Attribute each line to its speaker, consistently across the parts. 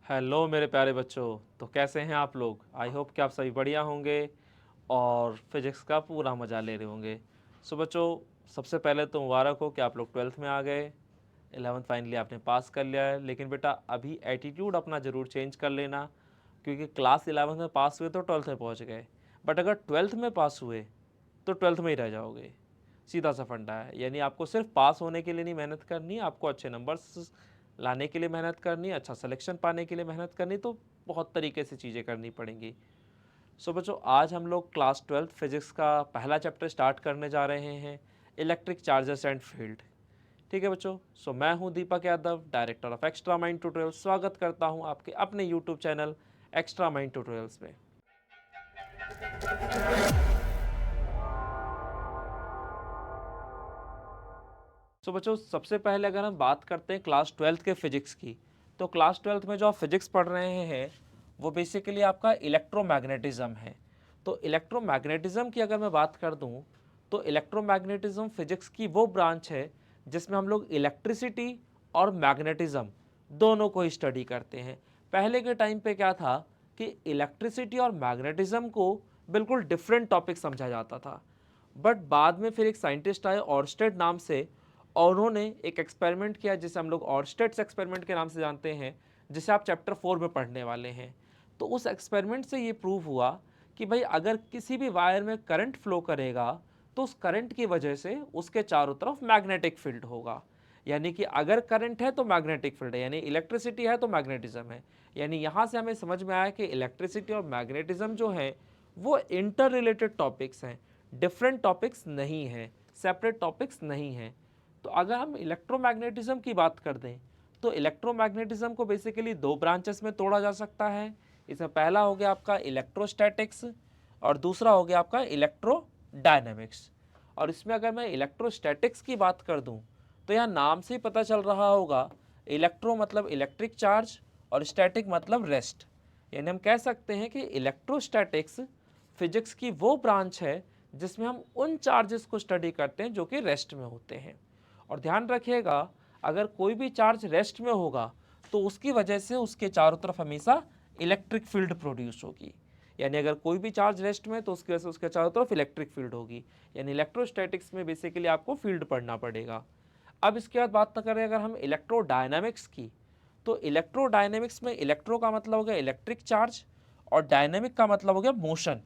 Speaker 1: Hello मेरे प्यारे बच्चों। तो कैसे हैं आप लोग? आई होप कि आप सभी बढ़िया होंगे और फिजिक्स का पूरा मज़ा ले रहे होंगे। सो बच्चों, सबसे पहले तो मुबारक हो कि आप लोग 12th में आ गए। 11th फाइनली आपने पास कर लिया है, लेकिन बेटा अभी एटीट्यूड अपना ज़रूर चेंज कर लेना, क्योंकि क्लास 11th में पास हुए तो 12th में पहुंच गए, बट अगर 12th में पास हुए तो 12th में ही रह जाओगे। सीधा सा फंडा है। यानी आपको सिर्फ पास होने के लिए नहीं मेहनत करनी, आपको अच्छे नंबर्स लाने के लिए मेहनत करनी, अच्छा सिलेक्शन पाने के लिए मेहनत करनी, तो बहुत तरीके से चीज़ें करनी पड़ेंगी। सो बच्चों, आज हम लोग क्लास 12th फिजिक्स का पहला चैप्टर स्टार्ट करने जा रहे हैं, इलेक्ट्रिक चार्जेस एंड फील्ड। ठीक है बच्चों। सो मैं हूं Deepak Yadav, director of extra mind tutorial. स्वागत करता हूं आपके अपने YouTube channel extra mind tutorials में। सो बच्चों, सबसे पहले अगर हम बात करते हैं क्लास 12th के फिजिक्स की, तो क्लास 12th में जो आप फिजिक्स पढ़ रहे हैं वो बेसिकली आपका इलेक्ट्रोमैग्नेटिज्म है। तो इलेक्ट्रोमैग्नेटिज्म की अगर मैं बात कर दूं, तो इलेक्ट्रोमैग्नेटिज्म फिजिक्स की वो ब्रांच है जिसमें हम लोग इलेक्ट्रिसिटी और मैग्नेटिज्म दोनों को ही स्टडी करते हैं। पहले के टाइम पे क्या था कि इलेक्ट्रिसिटी और मैग्नेटिज्म को बिल्कुल डिफरेंट टॉपिक समझा जाता था, बट बाद में फिर एक साइंटिस्ट आए ऑर्स्टेड नाम से, और उन्होंने एक एक्सपेरिमेंट किया जिसे हम लोग ऑर्स्टेड्स एक्सपेरिमेंट के नाम से जानते हैं, जिसे आप चैप्टर 4 में पढ़ने वाले हैं। तो उस एक्सपेरिमेंट से ये प्रूव हुआ कि भाई अगर किसी भी वायर में करंट फ्लो करेगा तो उस करंट की वजह से उसके चारों तरफ मैग्नेटिक फील्ड होगा। यानी कि अगर करंट है तो मैग्नेटिक फील्ड है, यानी इलेक्ट्रिसिटी है तो मैग्नेटिज्म है। यानी यहाँ से हमें समझ में आया कि इलेक्ट्रिसिटी और मैग्नेटिज्म जो है वो इंटर रिलेटेड टॉपिक्स हैं, डिफरेंट टॉपिक्स नहीं हैं, सेपरेट टॉपिक्स नहीं हैं। तो अगर हम इलेक्ट्रोमैग्नेटिज्म की बात कर दें, तो इलेक्ट्रोमैग्नेटिज्म को बेसिकली दो ब्रांचेस में तोड़ा जा सकता है। इसमें पहला हो गया आपका इलेक्ट्रोस्टैटिक्स और दूसरा हो गया आपका इलेक्ट्रोडायनेमिक्स। और इसमें अगर मैं इलेक्ट्रोस्टैटिक्स की बात कर दूं, तो यहाँ नाम से ही पता चल रहा होगा, इलेक्ट्रो मतलब इलेक्ट्रिक चार्ज और स्टैटिक मतलब रेस्ट। यानी हम कह सकते हैं कि इलेक्ट्रोस्टैटिक्स फिजिक्स की वो ब्रांच है जिसमें हम उन चार्जेस को स्टडी करते हैं जो कि रेस्ट में होते हैं। और ध्यान रखिएगा, अगर कोई भी चार्ज रेस्ट में होगा तो उसकी वजह से उसके चारों तरफ हमेशा इलेक्ट्रिक फील्ड प्रोड्यूस होगी। यानी अगर कोई भी चार्ज रेस्ट में तो उसकी वजह से उसके चारों तरफ इलेक्ट्रिक फील्ड होगी। यानी इलेक्ट्रोस्टैटिक्स में बेसिकली आपको फील्ड पढ़ना पड़ेगा। अब इसके बाद बात करें अगर हम इलेक्ट्रोडायनामिक्स की, तो इलेक्ट्रोडायनेमिक्स में इलेक्ट्रो का मतलब हो गया इलेक्ट्रिक चार्ज और डायनेमिक का मतलब हो गया मोशन।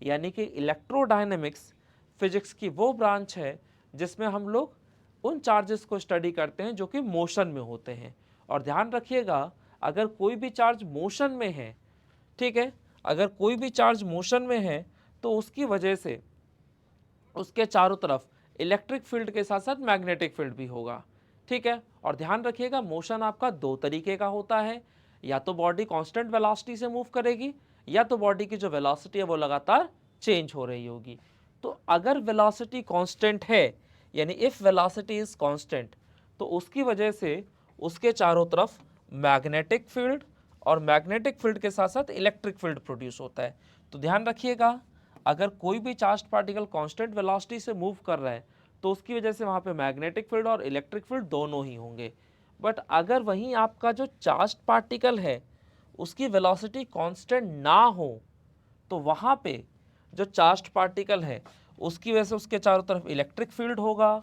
Speaker 1: यानी कि इलेक्ट्रोडायनेमिक्स फिजिक्स की वो ब्रांच है जिसमें हम लोग उन चार्जेस को स्टडी करते हैं जो कि मोशन में होते हैं। और ध्यान रखिएगा, अगर कोई भी चार्ज मोशन में है, ठीक है, अगर कोई भी चार्ज मोशन में है तो उसकी वजह से उसके चारों तरफ इलेक्ट्रिक फील्ड के साथ साथ मैग्नेटिक फील्ड भी होगा। ठीक है। और ध्यान रखिएगा, मोशन आपका दो तरीके का होता है, या तो बॉडी कांस्टेंट वेलोसिटी से मूव करेगी, या तो बॉडी की जो वेलोसिटी है वो लगातार चेंज हो रही होगी। तो अगर वेलोसिटी कांस्टेंट है, यानी इफ वेलोसिटी इज कांस्टेंट, तो उसकी वजह से उसके चारों तरफ मैग्नेटिक फील्ड और मैग्नेटिक फील्ड के साथ साथ इलेक्ट्रिक फील्ड प्रोड्यूस होता है। तो ध्यान रखिएगा, अगर कोई भी चार्ज पार्टिकल कांस्टेंट वेलोसिटी से मूव कर रहा है तो उसकी वजह से वहाँ पे मैग्नेटिक फील्ड और इलेक्ट्रिक फील्ड दोनों ही होंगे। बट अगर वहीं आपका जो चार्ज पार्टिकल है उसकी वेलोसिटी कांस्टेंट ना हो, तो वहाँ पे जो चार्ज पार्टिकल है उसकी वजह से उसके चारों तरफ इलेक्ट्रिक फील्ड होगा,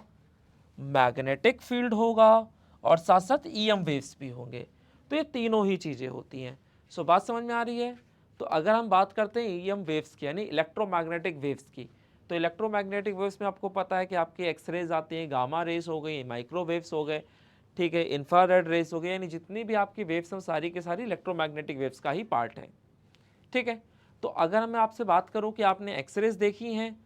Speaker 1: मैग्नेटिक फील्ड होगा और साथ साथ ईएम वेव्स भी होंगे। तो ये तीनों ही चीज़ें होती हैं। सो बात समझ में आ रही है? तो अगर हम बात करते हैं ईएम वेव्स की, यानी इलेक्ट्रोमैग्नेटिक वेव्स की, तो इलेक्ट्रोमैग्नेटिक वेव्स में आपको पता है कि आपकी एक्सरेज आती हैं, गामा रेस हो गई, माइक्रोवेव्स हो गए, ठीक है, इंफ्रारेड रेस हो गई, यानी जितनी भी आपकी वेव्स हैं सारी की सारी इलेक्ट्रोमैग्नेटिक वेव्स का ही पार्ट है। ठीक है। तो अगर मैं आपसे बात करूं कि आपने एक्सरेज देखी हैं,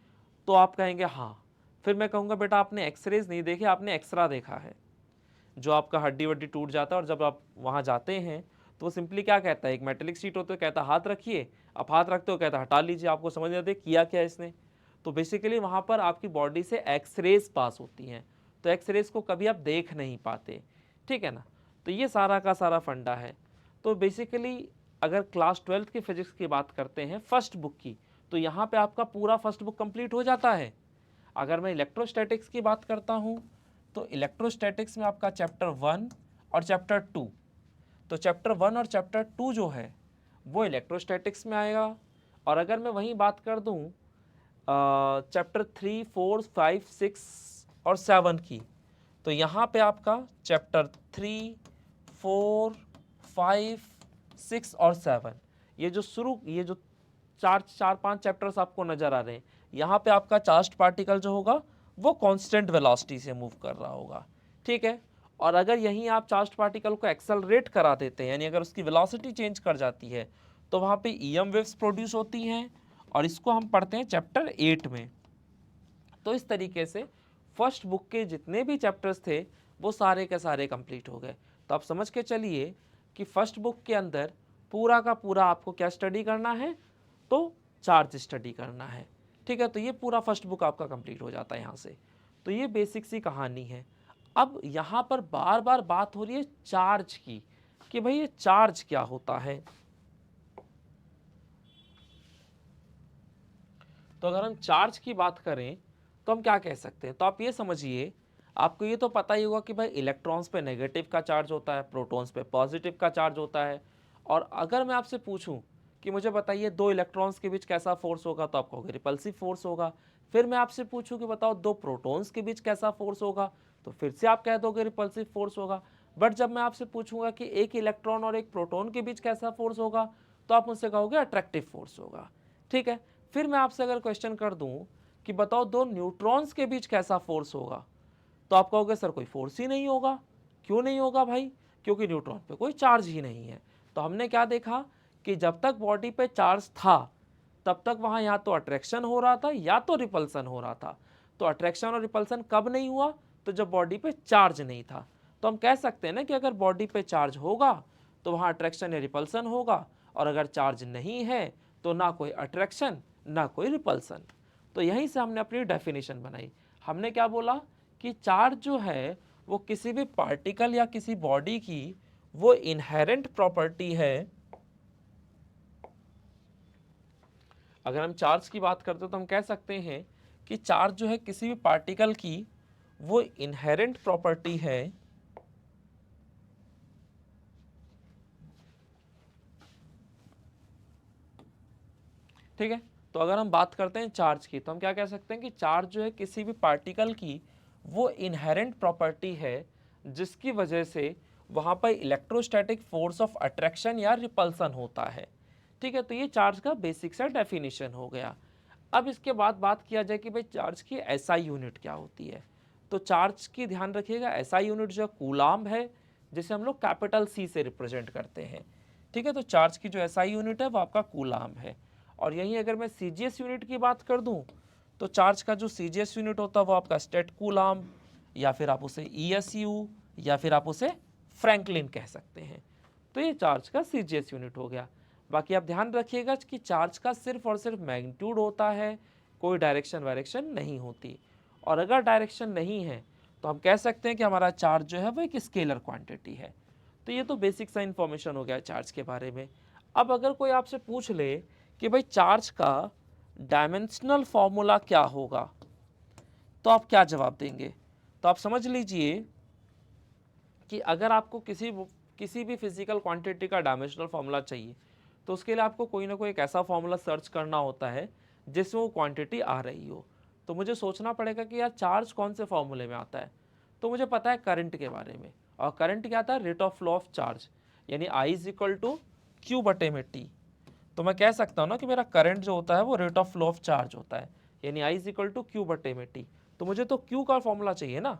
Speaker 1: तो आप कहेंगे हाँ। फिर मैं कहूँगा बेटा आपने एक्सरेज नहीं देखी, आपने एक्सरा देखा है। जो आपका हड्डी वड्डी टूट जाता है और जब आप वहाँ जाते हैं तो वो सिंपली क्या कहता है, एक मेटेलिक शीट होता है, कहता है हाथ रखिए, आप हाथ रखते हो, कहता है हटा लीजिए, आपको समझ नहीं आती किया क्या इसने। तो बेसिकली वहाँ पर आपकी बॉडी से एक्सरेज पास होती हैं, तो एक्सरेज को कभी आप देख नहीं पाते। ठीक है ना। तो ये सारा का सारा फंडा है। तो बेसिकली अगर क्लास 12th की फिजिक्स की बात करते हैं फर्स्ट बुक की, तो यहाँ पे आपका पूरा फर्स्ट बुक कंप्लीट हो जाता है। अगर मैं इलेक्ट्रोस्टैटिक्स की बात करता हूँ, तो इलेक्ट्रोस्टैटिक्स में आपका चैप्टर 1 और चैप्टर 2 तो चैप्टर 1 और चैप्टर 2 जो है वो इलेक्ट्रोस्टैटिक्स में आएगा। और अगर मैं वहीं बात कर दूं चैप्टर 3, 4, 5, 6 और 7 की, तो यहाँ पे आपका चैप्टर 3, 4, 5, 6 और 7 ये जो चार पांच चैप्टर्स आपको नजर आ रहे हैं, यहाँ पे आपका चार्ज्ड पार्टिकल जो होगा वो कांस्टेंट वेलोसिटी से मूव कर रहा होगा, ठीक है। और अगर यहीं आप चार्ज्ड पार्टिकल को एक्सेलरेट करा देते हैं, यानी अगर उसकी वेलोसिटी चेंज कर जाती है, तो वहाँ पे ईएम वेव्स प्रोड्यूस होती हैं, और इसको हम पढ़ते हैं चैप्टर 8 में। तो इस तरीके से फर्स्ट बुक के जितने भी चैप्टर्स थे वो सारे के सारे कंप्लीट हो गए। तो आप समझ के चलिए कि फर्स्ट बुक के अंदर पूरा का पूरा आपको क्या स्टडी करना है, तो चार्ज स्टडी करना है, ठीक है। तो ये पूरा फर्स्ट बुक आपका कंप्लीट हो जाता है यहाँ से। तो ये बेसिक सी कहानी है। अब यहाँ पर बार बार बात हो रही है चार्ज की, कि भाई ये चार्ज क्या होता है। तो अगर हम चार्ज की बात करें तो हम क्या कह सकते हैं, तो आप ये समझिए, आपको ये तो पता ही होगा कि भाई इलेक्ट्रॉन्स पे नेगेटिव का चार्ज होता है, प्रोटॉन्स पे पॉजिटिव का चार्ज होता है। और अगर मैं आपसे पूछूं कि मुझे बताइए दो इलेक्ट्रॉन्स के बीच कैसा फोर्स होगा, तो आप कहोगे रिपल्सिव फोर्स होगा। फिर मैं आपसे पूछूं कि बताओ दो प्रोटॉन्स के बीच कैसा फोर्स होगा, तो फिर से आप कह दोगे रिपल्सिव फोर्स होगा। बट जब मैं आपसे पूछूंगा कि एक इलेक्ट्रॉन और एक प्रोटॉन के बीच कैसा फोर्स होगा, तो आप मुझसे कहोगे अट्रैक्टिव फोर्स होगा, ठीक है। फिर मैं आपसे अगर क्वेश्चन कर दूं कि बताओ दो न्यूट्रॉन्स के बीच कैसा फोर्स होगा, तो आप कहोगे सर कोई फोर्स ही नहीं होगा। क्यों नहीं होगा भाई? क्योंकि न्यूट्रॉन पे कोई चार्ज ही नहीं है। तो हमने क्या देखा कि जब तक बॉडी पे चार्ज था तब तक वहां या तो अट्रैक्शन हो रहा था या तो रिपल्सन हो रहा था। तो अट्रैक्शन और रिपल्सन कब नहीं हुआ? तो जब बॉडी पे चार्ज नहीं था। तो हम कह सकते हैं ना कि अगर बॉडी पे चार्ज होगा तो वहां अट्रैक्शन या रिपल्सन होगा, और अगर चार्ज नहीं है तो ना कोई अट्रैक्शन ना कोई रिपल्सन। तो यहीं से हमने अपनी डेफिनेशन बनाई। हमने क्या बोला कि चार्ज जो है वो किसी भी पार्टिकल या किसी बॉडी की वो इनहेरेंट प्रॉपर्टी है। अगर हम चार्ज की बात करते हैं तो हम कह सकते हैं कि चार्ज जो है किसी भी पार्टिकल की वो इनहेरेंट प्रॉपर्टी है, ठीक है। तो अगर हम बात करते हैं चार्ज की, तो हम क्या कह सकते हैं कि चार्ज जो है किसी भी पार्टिकल की वो इनहेरेंट प्रॉपर्टी है जिसकी वजह से वहां पर इलेक्ट्रोस्टैटिक फोर्स ऑफ अट्रैक्शन या रिपल्सन होता है, ठीक है। तो ये चार्ज का बेसिक सा डेफिनेशन हो गया। अब इसके बाद बात किया जाए कि भाई चार्ज की एसआई यूनिट क्या होती है। तो चार्ज की ध्यान रखिएगा, एसआई यूनिट जो कूलाम्ब है, जिसे हम लोग कैपिटल सी से रिप्रेजेंट करते हैं, ठीक है। तो चार्ज की जो एसआई यूनिट है वो आपका कूलाम्ब है। और यहीं अगर मैं सीजीएस यूनिट की बात कर दूं, तो चार्ज का जो सीजीएस यूनिट होता है वो आपका स्टेट कूलाम्ब, या फिर आप उसे ईएसयू, या फिर आप उसे फ्रैंकलिन कह सकते हैं। तो ये चार्ज का सीजीएस यूनिट हो गया। बाकी आप ध्यान रखिएगा कि चार्ज का सिर्फ और सिर्फ मैग्नीट्यूड होता है, कोई डायरेक्शन वायरेक्शन नहीं होती। और अगर डायरेक्शन नहीं है तो हम कह सकते हैं कि हमारा चार्ज जो है वो एक स्केलर क्वांटिटी है। तो ये तो बेसिक सा इन्फॉर्मेशन हो गया चार्ज के बारे में। अब अगर कोई आपसे पूछ ले कि भाई चार्ज का डायमेंशनल फॉर्मूला क्या होगा, तो आप क्या जवाब देंगे? तो आप समझ लीजिए कि अगर आपको किसी भी फिजिकल क्वांटिटी का डायमेंशनल फॉर्मूला चाहिए, तो उसके लिए आपको कोई ना कोई एक ऐसा फॉर्मूला सर्च करना होता है जिसमें वो क्वांटिटी आ रही हो। तो मुझे सोचना पड़ेगा कि यार चार्ज कौन से फॉर्मूले में आता है। तो मुझे पता है करंट के बारे में, और करंट क्या था? Rate of flow of charge, यानी I is equal to Q बटे में टी। तो मैं कह सकता हूँ ना कि मेरा करंट जो होता है वो rate of flow of charge होता है, यानी I is equal to Q बटे में टी। तो मुझे तो क्यू का फॉर्मूला चाहिए ना,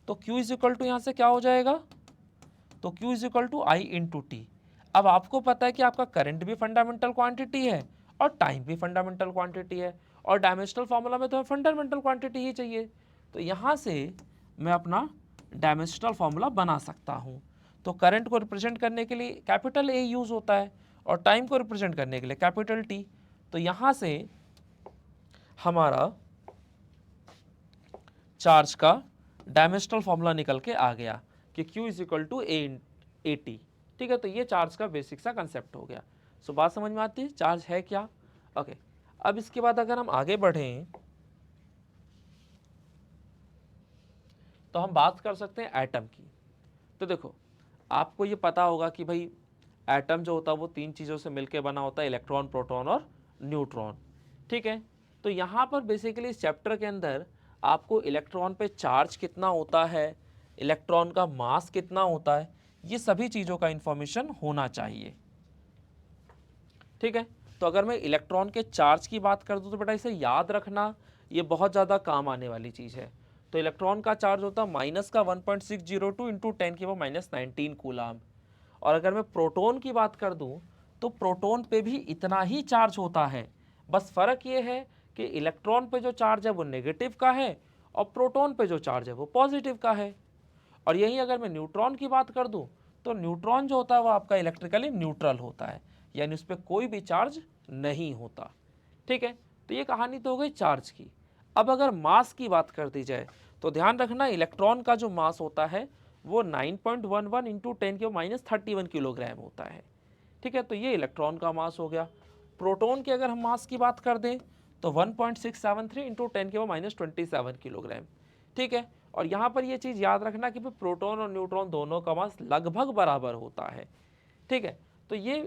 Speaker 1: तो क्यू इज इक्वल टू यहाँ से क्या हो जाएगा? तो Q is equal to I into T. अब आपको पता है कि आपका करंट भी फंडामेंटल क्वांटिटी है और टाइम भी फंडामेंटल क्वांटिटी है, और डायमेंशनल फार्मूला में तो हमें फंडामेंटल क्वांटिटी ही चाहिए। तो यहाँ से मैं अपना डायमेंशनल फार्मूला बना सकता हूँ। तो करंट को रिप्रेजेंट करने के लिए कैपिटल ए यूज होता है, और टाइम को रिप्रेजेंट करने के लिए कैपिटल टी। तो यहाँ से हमारा चार्ज का डायमेंशनल फार्मूला निकल के आ गया कि Q is equal to A T, ठीक है। तो ये चार्ज का बेसिक सा कंसेप्ट हो गया। सो बात समझ में आती है चार्ज है क्या? ओके। अब इसके बाद अगर हम आगे बढ़ें तो हम बात कर सकते हैं एटम की। तो देखो, आपको ये पता होगा कि भाई एटम जो होता है वो तीन चीज़ों से मिलकर बना होता है, इलेक्ट्रॉन, प्रोटॉन और न्यूट्रॉन। ठीक है, तो यहाँ पर बेसिकली इस चैप्टर के अंदर आपको इलेक्ट्रॉन पे चार्ज कितना होता है, इलेक्ट्रॉन का मास कितना होता है, ये सभी चीज़ों का इंफॉर्मेशन होना चाहिए। ठीक है, तो अगर मैं इलेक्ट्रॉन के चार्ज की बात कर दूं तो बेटा इसे याद रखना, ये बहुत ज़्यादा काम आने वाली चीज़ है। तो इलेक्ट्रॉन का चार्ज होता है माइनस का 1.602 इंटू 10⁻⁻⁹ कूलाम। और अगर मैं प्रोटॉन की बात कर दूं तो प्रोटॉन पे भी इतना ही चार्ज होता है, बस फ़र्क ये है कि इलेक्ट्रॉन पे जो चार्ज है वो नेगेटिव का है और प्रोटॉन पे जो चार्ज है वो पॉजिटिव का है। और यहीं अगर मैं न्यूट्रॉन की बात कर दूं तो न्यूट्रॉन जो होता है वो आपका इलेक्ट्रिकली न्यूट्रल होता है, यानी उस पर कोई भी चार्ज नहीं होता। ठीक है, तो ये कहानी तो हो गई चार्ज की। अब अगर मास की बात कर दी जाए तो ध्यान रखना इलेक्ट्रॉन का जो मास होता है वो 9.11 इंटू 10⁻31 किलोग्राम होता है। ठीक है, तो ये इलेक्ट्रॉन का मास हो गया। प्रोटॉन की अगर हम मास की बात कर दें तो 1.673 इंटू 10⁻27 किलोग्राम। ठीक है, और यहाँ पर ये चीज़ याद रखना कि प्रोटॉन और न्यूट्रॉन दोनों का मास लगभग बराबर होता है। ठीक है, तो ये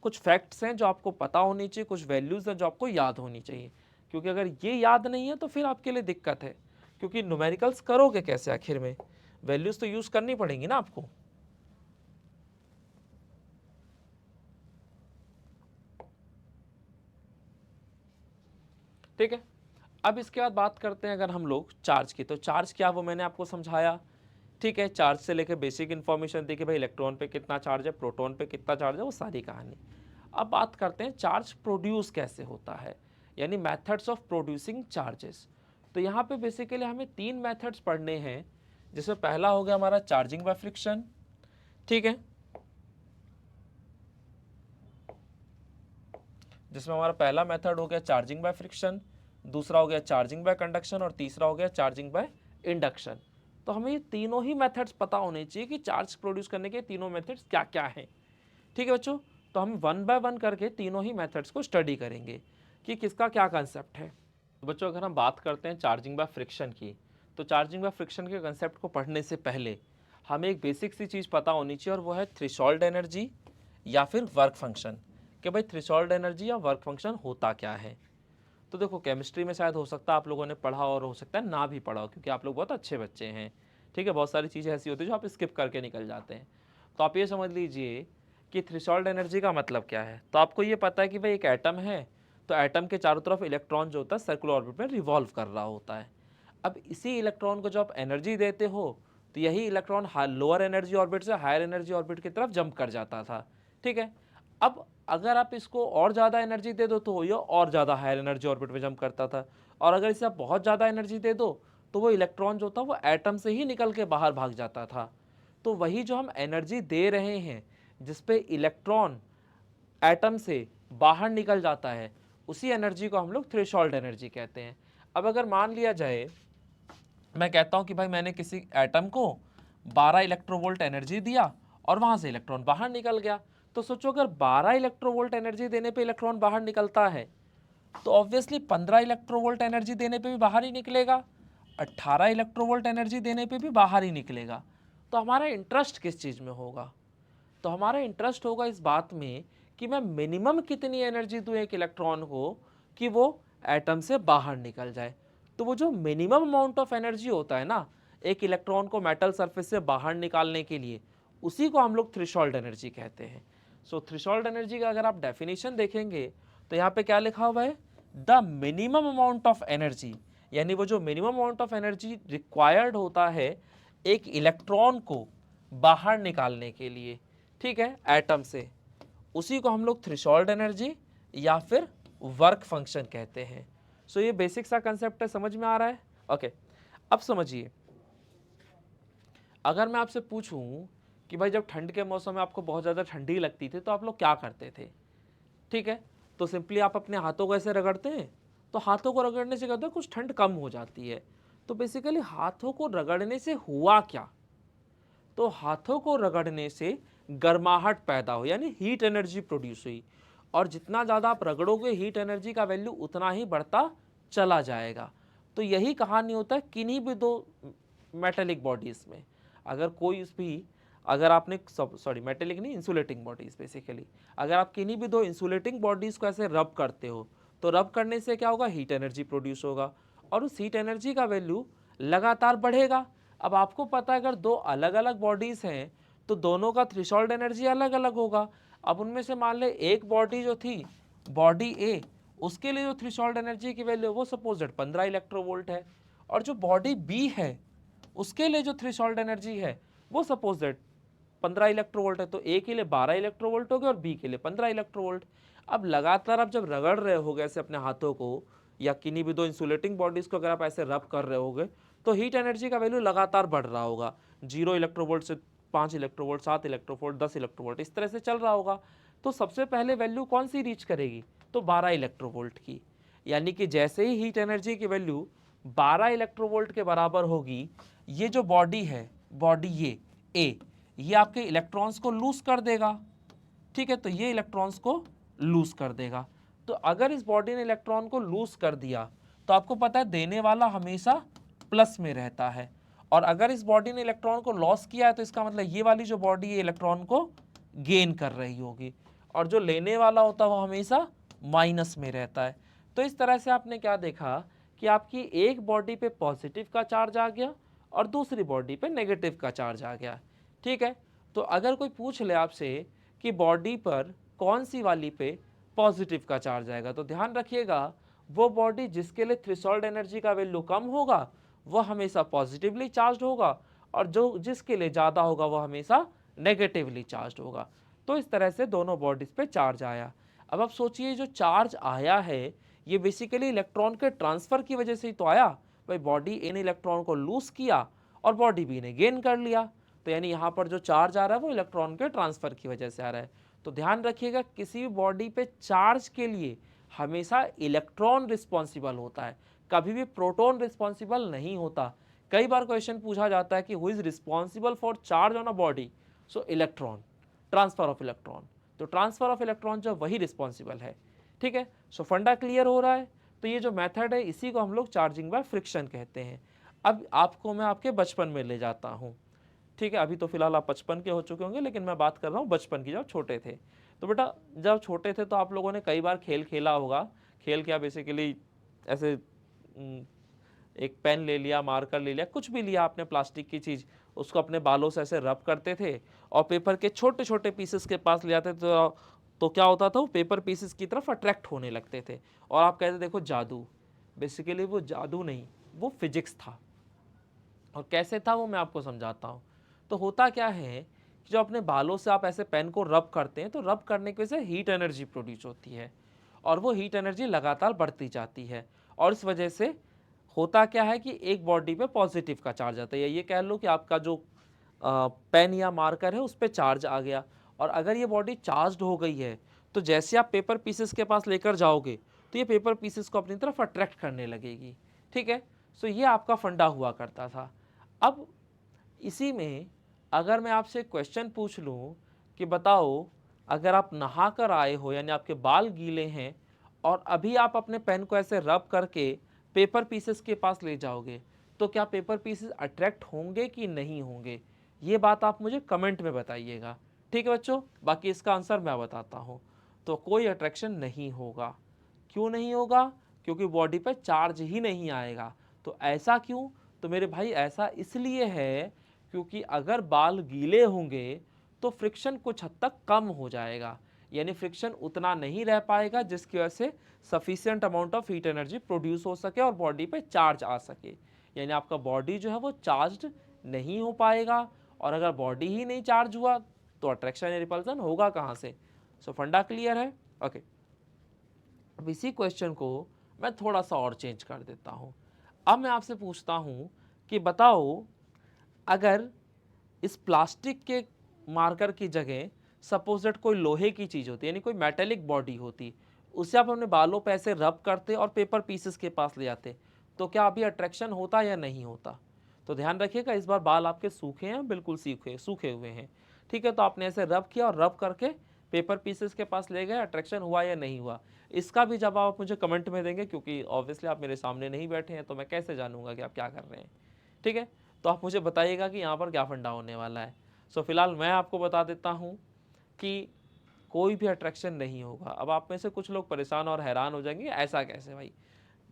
Speaker 1: कुछ फैक्ट्स हैं जो आपको पता होनी चाहिए, कुछ वैल्यूज़ हैं जो आपको याद होनी चाहिए, क्योंकि अगर ये याद नहीं है तो फिर आपके लिए दिक्कत है, क्योंकि न्यूमेरिकल्स करोगे कैसे, आखिर में वैल्यूज़ तो यूज़ करनी पड़ेंगी ना आपको। ठीक है, अब इसके बाद बात करते हैं अगर हम लोग चार्ज की, तो चार्ज क्या वो मैंने आपको समझाया। ठीक है, चार्ज से लेकर बेसिक इन्फॉर्मेशन दी कि भाई इलेक्ट्रॉन पे कितना चार्ज है, प्रोटॉन पे कितना चार्ज है, वो सारी कहानी। अब बात करते हैं चार्ज प्रोड्यूस कैसे होता है, यानी मेथड्स ऑफ प्रोड्यूसिंग चार्जेस। तो यहाँ पे बेसिकली हमें तीन मेथड्स पढ़ने हैं, जिसमें पहला हो गया हमारा चार्जिंग बाय फ्रिक्शन। ठीक है, जिसमें हमारा पहला मेथड हो गया चार्जिंग बाय फ्रिक्शन, दूसरा हो गया चार्जिंग बाय कंडक्शन और तीसरा हो गया चार्जिंग बाय इंडक्शन। तो हमें ये तीनों ही मेथड्स पता होने चाहिए कि चार्ज प्रोड्यूस करने के तीनों मेथड्स क्या क्या हैं। ठीक है बच्चों, तो हम वन बाय वन करके तीनों ही मेथड्स को स्टडी करेंगे कि किसका क्या कंसेप्ट है। तो बच्चों अगर हम बात करते हैं चार्जिंग बाय फ्रिक्शन की, तो चार्जिंग बाय फ्रिक्शन के कंसेप्ट को पढ़ने से पहले हमें एक बेसिक सी चीज़ पता होनी चाहिए, और वो है थ्रेशोल्ड एनर्जी या फिर वर्क फंक्शन, कि भाई थ्रेशोल्ड एनर्जी या वर्क फंक्शन होता क्या है। तो देखो केमिस्ट्री में शायद हो सकता है आप लोगों ने पढ़ा और हो सकता है ना भी पढ़ा हो, क्योंकि आप लोग बहुत अच्छे बच्चे हैं। ठीक है, बहुत सारी चीज़ें ऐसी होती है जो आप स्किप करके निकल जाते हैं। तो आप ये समझ लीजिए कि थ्रेशोल्ड एनर्जी का मतलब क्या है। तो आपको ये पता है कि भाई एक एटम है, तो एटम के चारों तरफ इलेक्ट्रॉन जो होता है सर्कुलर ऑर्बिट में रिवॉल्व कर रहा होता है। अब इसी इलेक्ट्रॉन को जब आप एनर्जी देते हो तो यही इलेक्ट्रॉन लोअर एनर्जी ऑर्बिट से हायर एनर्जी ऑर्बिट की तरफ जंप कर जाता था। ठीक है, अब अगर आप इसको और ज़्यादा एनर्जी दे दो तो ये और ज़्यादा हायर एनर्जी ऑर्बिट में जंप करता था, और अगर इसे आप बहुत ज़्यादा एनर्जी दे दो तो वो इलेक्ट्रॉन जो था वो एटम से ही निकल के बाहर भाग जाता था। तो वही जो हम एनर्जी दे रहे हैं जिसपे इलेक्ट्रॉन एटम से बाहर निकल जाता है, उसी एनर्जी को हम लोग थ्रेशोल्ड एनर्जी कहते हैं। अब अगर मान लिया जाए मैं कहता हूं कि भाई मैंने किसी एटम को 12 इलेक्ट्रोवोल्ट एनर्जी दिया और वहां से इलेक्ट्रॉन बाहर निकल गया, तो सोचो अगर 12 इलेक्ट्रोवोल्ट एनर्जी देने पे इलेक्ट्रॉन बाहर निकलता है तो ऑब्वियसली 15 इलेक्ट्रोवोल्ट एनर्जी देने पे भी बाहर ही निकलेगा, 18 इलेक्ट्रोवोल्ट एनर्जी देने पे भी बाहर ही निकलेगा। तो हमारा इंटरेस्ट किस चीज़ में होगा? तो हमारा इंटरेस्ट होगा इस बात में कि मैं मिनिमम कितनी एनर्जी दूं एक इलेक्ट्रॉन को कि वो एटम से बाहर निकल जाए। तो वो जो मिनिमम अमाउंट ऑफ एनर्जी होता है ना एक इलेक्ट्रॉन को मेटल सरफेस से बाहर निकालने के लिए, उसी को हम लोग थ्रेशोल्ड एनर्जी कहते हैं। सो थ्रेशोल्ड एनर्जी का अगर आप डेफिनेशन देखेंगे तो यहाँ पे क्या लिखा हुआ है, the minimum amount of energy, यानी वो जो minimum amount of energy required होता है एक इलेक्ट्रॉन को बाहर निकालने के लिए, ठीक है, एटम से, उसी को हम लोग थ्रेशोल्ड एनर्जी या फिर वर्क फंक्शन कहते हैं। सो ये बेसिक सा कंसेप्ट है, समझ में आ रहा है? ओके, अब समझिए, अगर मैं आपसे पूछूं कि भाई जब ठंड के मौसम में आपको बहुत ज़्यादा ठंडी लगती थी तो आप लोग क्या करते थे? ठीक है, तो सिंपली आप अपने हाथों को ऐसे रगड़ते हैं, तो हाथों को रगड़ने से क्या होता है, कुछ ठंड कम हो जाती है। तो बेसिकली हाथों को रगड़ने से हुआ क्या? तो हाथों को रगड़ने से गर्माहट पैदा हो, यानी हीट एनर्जी प्रोड्यूस हुई, और जितना ज़्यादा आप रगड़ोगे हीट एनर्जी का वैल्यू उतना ही बढ़ता चला जाएगा। तो यही कहानी होता है किन्हीं भी दो मेटेलिक बॉडीज़ में। अगर कोई भी अगर आपने सॉरी मेटेलिक नहीं, इंसुलेटिंग बॉडीज बेसिकली, अगर आप किन्हीं भी दो इंसुलेटिंग बॉडीज को ऐसे रब करते हो तो रब करने से क्या होगा, हीट एनर्जी प्रोड्यूस होगा और उस हीट एनर्जी का वैल्यू लगातार बढ़ेगा। अब आपको पता है अगर दो अलग अलग बॉडीज हैं तो दोनों का थ्रेशोल्ड एनर्जी अलग अलग होगा। अब उनमें से मान ले एक बॉडी जो थी बॉडी ए, उसके लिए जो थ्रेशोल्ड एनर्जी की वैल्यू वो सपोज 15 इलेक्ट्रोवोल्ट है, और जो बॉडी बी है उसके लिए जो थ्रेशोल्ड एनर्जी है वो सपोज दैट 15 इलेक्ट्रोवोल्ट है। तो ए के लिए 12 इलेक्ट्रोवोल्ट हो गए और बी के लिए 15 इलेक्ट्रोवोल्ट। अब लगातार आप जब रगड़ रहे होगे ऐसे अपने हाथों को या किन्हीं भी दो इंसुलेटिंग बॉडीज को अगर आप ऐसे रब कर रहे होगे तो हीट एनर्जी का वैल्यू लगातार बढ़ रहा होगा, 0 इलेक्ट्रोवोल्ट से 5 इलेक्ट्रोवोल्ट, 7 इलेक्ट्रोवोल्ट, 10 इलेक्ट्रोवोल्ट, इस तरह से चल रहा होगा। तो सबसे पहले वैल्यू कौन सी रीच करेगी, तो 12 इलेक्ट्रोवोल्ट की। यानी कि जैसे ही हीट एनर्जी की वैल्यू 12 इलेक्ट्रोवोल्ट के बराबर होगी, ये जो बॉडी है, बॉडी ये आपके इलेक्ट्रॉन्स को लूज कर देगा। ठीक है, तो ये इलेक्ट्रॉन्स को लूज कर देगा। तो अगर इस बॉडी ने इलेक्ट्रॉन को लूज कर दिया तो आपको पता है देने वाला हमेशा प्लस में रहता है, और अगर इस बॉडी ने इलेक्ट्रॉन को लॉस किया है तो इसका मतलब ये वाली जो बॉडी है इलेक्ट्रॉन को गेन कर रही होगी, और जो लेने वाला होता है वो हमेशा माइनस में रहता है। तो इस तरह से आपने क्या देखा कि आपकी एक बॉडी पे पॉजिटिव का चार्ज आ गया और दूसरी बॉडी पे नेगेटिव का चार्ज आ गया। ठीक है, तो अगर कोई पूछ ले आपसे कि बॉडी पर कौन सी वाली पे पॉजिटिव का चार्ज आएगा, तो ध्यान रखिएगा वो बॉडी जिसके लिए थ्रेशोल्ड एनर्जी का वैल्यू कम होगा वह हमेशा पॉजिटिवली चार्ज होगा, और जो जिसके लिए ज़्यादा होगा वह हमेशा नेगेटिवली चार्ज होगा। तो इस तरह से दोनों बॉडीज पे चार्ज आया। अब आप सोचिए जो चार्ज आया है ये बेसिकली इलेक्ट्रॉन के ट्रांसफर की वजह से ही तो आया। भाई बॉडी ए ने इलेक्ट्रॉन को लूज किया और बॉडी बी ने गेन कर लिया, तो यानी यहाँ पर जो चार्ज आ रहा है वो इलेक्ट्रॉन के ट्रांसफर की वजह से आ रहा है। तो ध्यान रखिएगा किसी भी बॉडी पे चार्ज के लिए हमेशा इलेक्ट्रॉन रिस्पॉन्सिबल होता है, कभी भी प्रोटॉन रिस्पॉन्सिबल नहीं होता। कई बार क्वेश्चन पूछा जाता है कि who is responsible for charge on a body, so electron, transfer of electron. तो ट्रांसफर ऑफ इलेक्ट्रॉन जो वही रिस्पॉन्सिबल है। ठीक है, सो फंडा क्लियर हो रहा है। तो ये जो मेथड है इसी को हम लोग चार्जिंग बाय फ्रिक्शन कहते हैं। अब आपको मैं आपके बचपन में ले जाता हूँ। ठीक है, अभी तो फिलहाल आप 55 के हो चुके होंगे, लेकिन मैं बात कर रहा हूँ बचपन की, जब छोटे थे। तो बेटा जब छोटे थे तो आप लोगों ने कई बार खेल खेला होगा। खेल क्या, बेसिकली ऐसे एक पेन ले लिया, मार्कर ले लिया, कुछ भी लिया आपने प्लास्टिक की चीज़, उसको अपने बालों से ऐसे रब करते थे और पेपर के छोटे छोटे पीसेस के पास ले आते थे, तो क्या होता था वो पेपर पीसेस की तरफ अट्रैक्ट होने लगते थे और आप कहते देखो जादू। बेसिकली वो जादू नहीं, वो फिजिक्स था। और कैसे था वो मैं आपको समझाता हूँ। तो होता क्या है कि जो अपने बालों से आप ऐसे पेन को रब करते हैं तो रब करने की वजह से हीट एनर्जी प्रोड्यूस होती है, और वो हीट एनर्जी लगातार बढ़ती जाती है, और इस वजह से होता क्या है कि एक बॉडी पे पॉजिटिव का चार्ज आता है, या ये कह लो कि आपका जो पेन या मार्कर है उस पर चार्ज आ गया, और अगर ये बॉडी चार्ज हो गई है तो जैसे आप पेपर पीसेस के पास लेकर जाओगे तो ये पेपर पीसेस को अपनी तरफ अट्रैक्ट करने लगेगी। ठीक है, सो ये आपका फंडा हुआ करता था। अब इसी में अगर मैं आपसे क्वेश्चन पूछ लूँ कि बताओ अगर आप नहा कर आए हो यानी आपके बाल गीले हैं और अभी आप अपने पेन को ऐसे रब करके पेपर पीसेस के पास ले जाओगे तो क्या पेपर पीसेस अट्रैक्ट होंगे कि नहीं होंगे, ये बात आप मुझे कमेंट में बताइएगा। ठीक है बच्चों, बाकी इसका आंसर मैं बताता हूँ। तो कोई अट्रैक्शन नहीं होगा। क्यों नहीं होगा, क्योंकि बॉडी पे चार्ज ही नहीं आएगा। तो ऐसा क्यों, तो मेरे भाई ऐसा इसलिए है क्योंकि अगर बाल गीले होंगे तो फ्रिक्शन कुछ हद तक कम हो जाएगा, यानी फ्रिक्शन उतना नहीं रह पाएगा जिसकी वजह से sufficient amount of heat energy produce हो सके और बॉडी पे चार्ज आ सके। यानी आपका बॉडी जो है वो चार्ज नहीं हो पाएगा, और अगर बॉडी ही नहीं चार्ज हुआ तो अट्रैक्शन या रिपल्सन होगा कहाँ से। सो फंडा क्लियर है। ओके, अब इसी क्वेश्चन को मैं थोड़ा सा और चेंज कर देता हूँ। अब मैं आपसे पूछता हूँ कि बताओ अगर इस प्लास्टिक के मार्कर की जगह सपोज दैट कोई लोहे की चीज़ होती, यानी कोई मेटेलिक बॉडी होती, उसे आप अपने बालों पे ऐसे रब करते और पेपर पीसेस के पास ले जाते, तो क्या अभी अट्रैक्शन होता या नहीं होता। तो ध्यान रखिएगा इस बार बाल आपके सूखे हैं, बिल्कुल सूखे सूखे हुए हैं। ठीक है, तो आपने ऐसे रब किया और रब करके पेपर पीसेस के पास ले गए, अट्रैक्शन हुआ या नहीं हुआ, इसका भी जवाब आप मुझे कमेंट में देंगे, क्योंकि ऑब्वियसली आप मेरे सामने नहीं बैठे हैं तो मैं कैसे जानूंगा कि आप क्या कर रहे हैं। ठीक है, तो आप मुझे बताइएगा कि यहाँ पर क्या फंडा होने वाला है। सो फिलहाल मैं आपको बता देता हूँ कि कोई भी अट्रैक्शन नहीं होगा। अब आप में से कुछ लोग परेशान और हैरान हो जाएंगे, ऐसा कैसे भाई?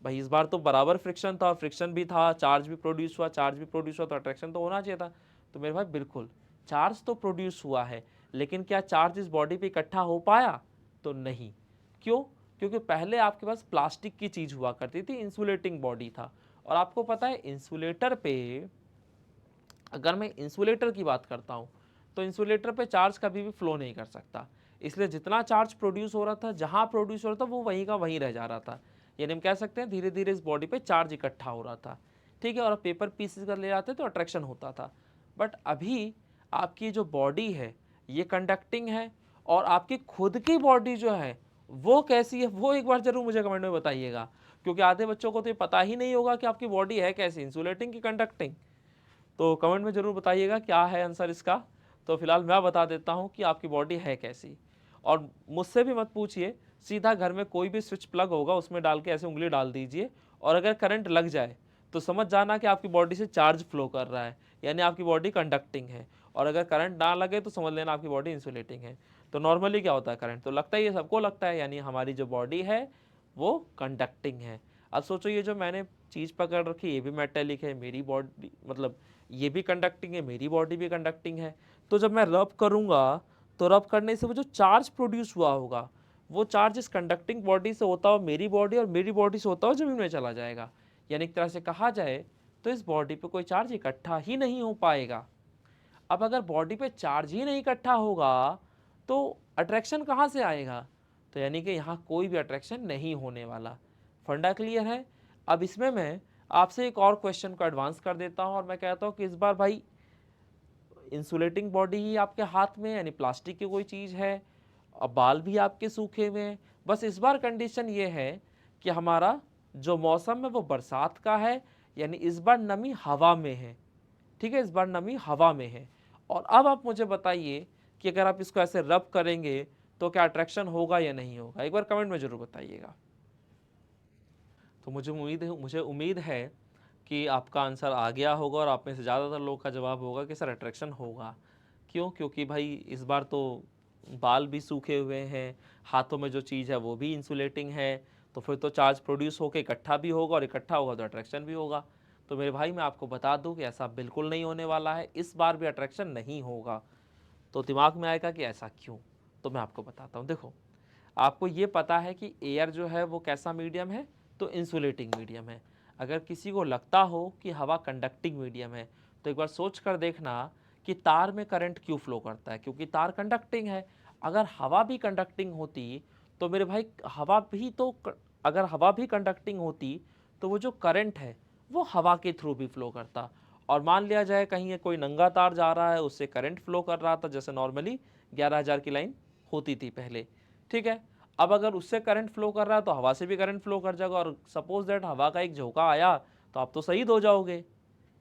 Speaker 1: भाई इस बार तो बराबर फ्रिक्शन था और फ्रिक्शन भी था, चार्ज भी प्रोड्यूस हुआ, तो अट्रैक्शन तो होना चाहिए था। तो मेरे भाई बिल्कुल चार्ज तो प्रोड्यूस हुआ है, लेकिन क्या चार्ज इस बॉडी पे इकट्ठा हो पाया? तो नहीं। क्यों? क्योंकि पहले आपके पास प्लास्टिक की चीज़ हुआ करती थी, इंसुलेटिंग बॉडी था। और आपको पता है इंसुलेटर पे, अगर मैं इंसुलेटर की बात करता हूँ तो इंसुलेटर पे चार्ज कभी भी फ्लो नहीं कर सकता, इसलिए जितना चार्ज प्रोड्यूस हो रहा था, जहाँ प्रोड्यूस हो रहा था, वो वहीं का वहीं रह जा रहा था। यानी हम कह सकते हैं धीरे धीरे इस बॉडी पे चार्ज इकट्ठा हो रहा था, ठीक है। और पेपर पीसेस कर ले जाते तो अट्रैक्शन होता था। बट अभी आपकी जो बॉडी है ये कंडक्टिंग है, और आपकी खुद की बॉडी जो है वो कैसी है, वो एक बार जरूर मुझे कमेंट में बताइएगा, क्योंकि आधे बच्चों को तो ये पता ही नहीं होगा कि आपकी बॉडी है कैसी, इंसुलेटिंग की कंडक्टिंग। तो कमेंट में ज़रूर बताइएगा क्या है आंसर इसका। तो फिलहाल मैं बता देता हूँ कि आपकी बॉडी है कैसी। और मुझसे भी मत पूछिए, सीधा घर में कोई भी स्विच प्लग होगा उसमें डाल के ऐसे उंगली डाल दीजिए, और अगर करंट लग जाए तो समझ जाना कि आपकी बॉडी से चार्ज फ्लो कर रहा है, यानी आपकी बॉडी कंडक्टिंग है। और अगर करंट ना लगे तो समझ लेना आपकी बॉडी इंसुलेटिंग है। तो नॉर्मली क्या होता है, करंट तो लगता ही है, सबको लगता है, यानी हमारी जो बॉडी है वो कंडक्टिंग है। अब सोचो ये जो मैंने चीज़ पकड़ रखी ये भी मेटेलिक है, मेरी बॉडी मतलब ये भी कंडक्टिंग है, मेरी बॉडी भी कंडक्टिंग है। तो जब मैं रब करूँगा तो रब करने से वो जो चार्ज प्रोड्यूस हुआ होगा, वो चार्ज इस कंडक्टिंग बॉडी से होता हुआ मेरी बॉडी, और मेरी बॉडी से होता हुआ ज़मीन में चला जाएगा। यानी एक तरह से कहा जाए तो इस बॉडी पे कोई चार्ज इकट्ठा ही नहीं हो पाएगा। अब अगर बॉडी पे चार्ज ही नहीं इकट्ठा होगा तो अट्रैक्शन कहाँ से आएगा? तो यानी कि यहाँ कोई भी अट्रैक्शन नहीं होने वाला। फंडा क्लियर है? अब इसमें मैं आपसे एक और क्वेश्चन को एडवांस कर देता हूँ, और मैं कहता हूँ कि इस बार भाई इंसुलेटिंग बॉडी ही आपके हाथ में, यानी प्लास्टिक की कोई चीज़ है, और बाल भी आपके सूखे हुए हैं। बस इस बार कंडीशन ये है कि हमारा जो मौसम है वो बरसात का है, यानी इस बार नमी हवा में है, ठीक है, इस बार नमी हवा में है। और अब आप मुझे बताइए कि अगर आप इसको ऐसे रब करेंगे तो क्या अट्रैक्शन होगा या नहीं होगा? एक बार कमेंट में जरूर बताइएगा। तो मुझे उम्मीद है कि आपका आंसर आ गया होगा, और आप में से ज़्यादातर लोग का जवाब होगा कि सर अट्रैक्शन होगा। क्यों? क्योंकि भाई इस बार तो बाल भी सूखे हुए हैं, हाथों में जो चीज़ है वो भी इंसुलेटिंग है, तो फिर तो चार्ज प्रोड्यूस होकर इकट्ठा भी होगा, और इकट्ठा होगा तो अट्रैक्शन भी होगा। तो मेरे भाई मैं आपको बता दूं कि ऐसा बिल्कुल नहीं होने वाला है, इस बार भी अट्रैक्शन नहीं होगा। तो दिमाग में आएगा कि ऐसा क्यों? तो मैं आपको बताता हूँ। देखो, आपको ये पता है कि एयर जो है वो कैसा मीडियम है, तो इंसुलेटिंग मीडियम है। अगर किसी को लगता हो कि हवा कंडक्टिंग मीडियम है, तो एक बार सोच कर देखना कि तार में करंट क्यों फ्लो करता है, क्योंकि तार कंडक्टिंग है। अगर हवा भी कंडक्टिंग होती तो मेरे भाई अगर हवा भी कंडक्टिंग होती तो वो जो करंट है वो हवा के थ्रू भी फ्लो करता। और मान लिया जाए कहीं कोई नंगा तार जा रहा है, उससे करंट फ्लो कर रहा था, जैसे नॉर्मली 11,000 की लाइन होती थी पहले, ठीक है। अब अगर उससे करंट फ्लो कर रहा है तो हवा से भी करंट फ्लो कर जाएगा, और सपोज दैट हवा का एक झोंका आया तो आप तो शहीद हो जाओगे,